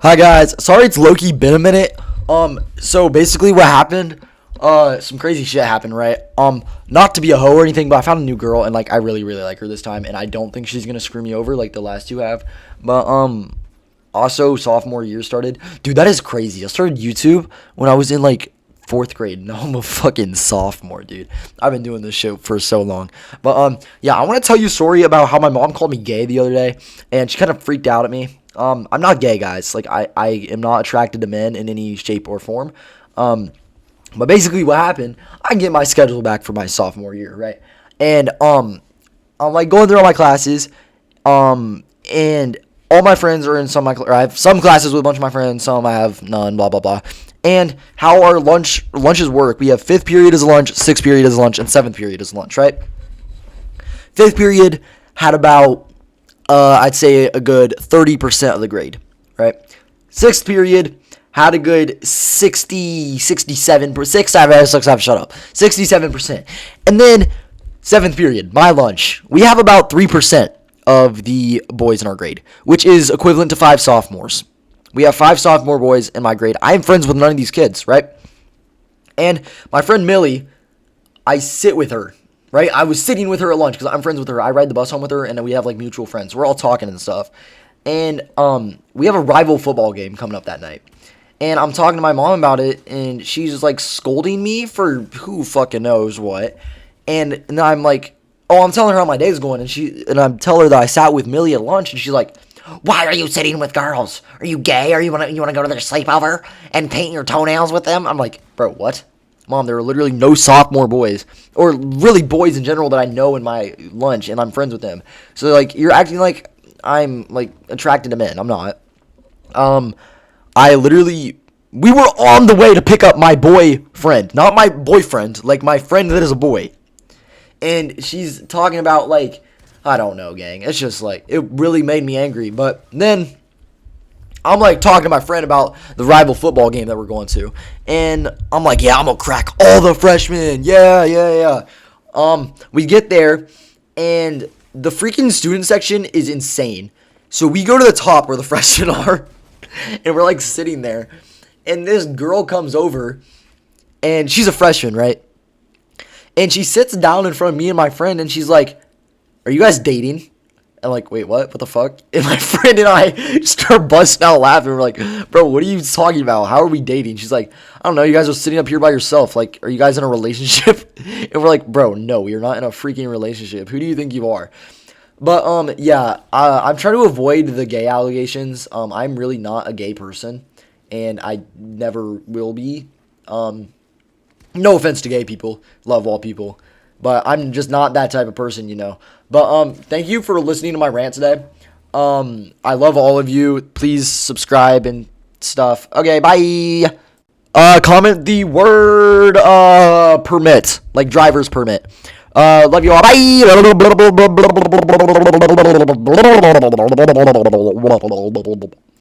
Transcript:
Hi guys, sorry it's low-key been a minute. So basically what happened, some crazy shit happened, right? Not to be a hoe or anything, but I found a new girl and like I really, really like her this time, and I don't think she's gonna screw me over like the last two have. But also sophomore year started. Dude, that is crazy. I started YouTube when I was in like fourth grade. Now I'm a fucking sophomore, dude. I've been doing this shit for so long. But yeah, I want to tell you a story about how my mom called me gay the other day, and she kind of freaked out at me. I'm not gay, guys. Like I am not attracted to men in any shape or form. But basically what happened, I get my schedule back for my sophomore year, right? And I'm like going through all my classes, and all my friends are in some of my or I have some classes with a bunch of my friends, some I have none, blah blah blah. And how our lunches work, we have fifth period as lunch, sixth period as lunch, and seventh period as lunch, right? Fifth period had about I'd say a good 30% of the grade, right? Sixth period had a good 67%. And then seventh period, my lunch, we have about 3% of the boys in our grade, which is equivalent to 5 sophomores. We have 5 sophomore boys in my grade. I'm friends with none of these kids, right? And my friend Millie, I sit with her, right? I was sitting with her at lunch because I'm friends with her. I ride the bus home with her, and then we have like mutual friends. We're all talking and stuff. And we have a rival football game coming up that night. And I'm talking to my mom about it, and she's like scolding me for who fucking knows what. And then I'm like, oh, I'm telling her how my day's going, and I'm telling her that I sat with Millie at lunch, and she's like, why are you sitting with girls? Are you gay? Or you wanna go to their sleepover and paint your toenails with them? I'm like, bro, what? Mom, there are literally no sophomore boys, or really boys in general that I know in my lunch, and I'm friends with them. So like, you're acting like I'm like attracted to men. I'm not. We were on the way to pick up my boyfriend, not my boyfriend, like my friend that is a boy. And she's talking about like, I don't know, gang. It's just like, it really made me angry. But then I'm like talking to my friend about the rival football game that we're going to. And I'm like, yeah, I'm going to crack all the freshmen. Yeah. We get there, and the freaking student section is insane. So we go to the top where the freshmen are, and we're like sitting there. And this girl comes over, and she's a freshman, right? And she sits down in front of me and my friend, and she's like, are you guys dating? I'm like, wait, what? What the fuck? And my friend and I start busting out laughing. We're like, bro, what are you talking about? How are we dating? She's like, I don't know. You guys are sitting up here by yourself. Like, are you guys in a relationship? And we're like, bro, no, we are not in a freaking relationship. Who do you think you are? But, yeah, I'm trying to avoid the gay allegations. I'm really not a gay person, and I never will be. No offense to gay people. Love all people. But I'm just not that type of person, you know. But thank you for listening to my rant today. I love all of you. Please subscribe and stuff. Okay, bye. Comment the word permit, like driver's permit. Love you all. Bye.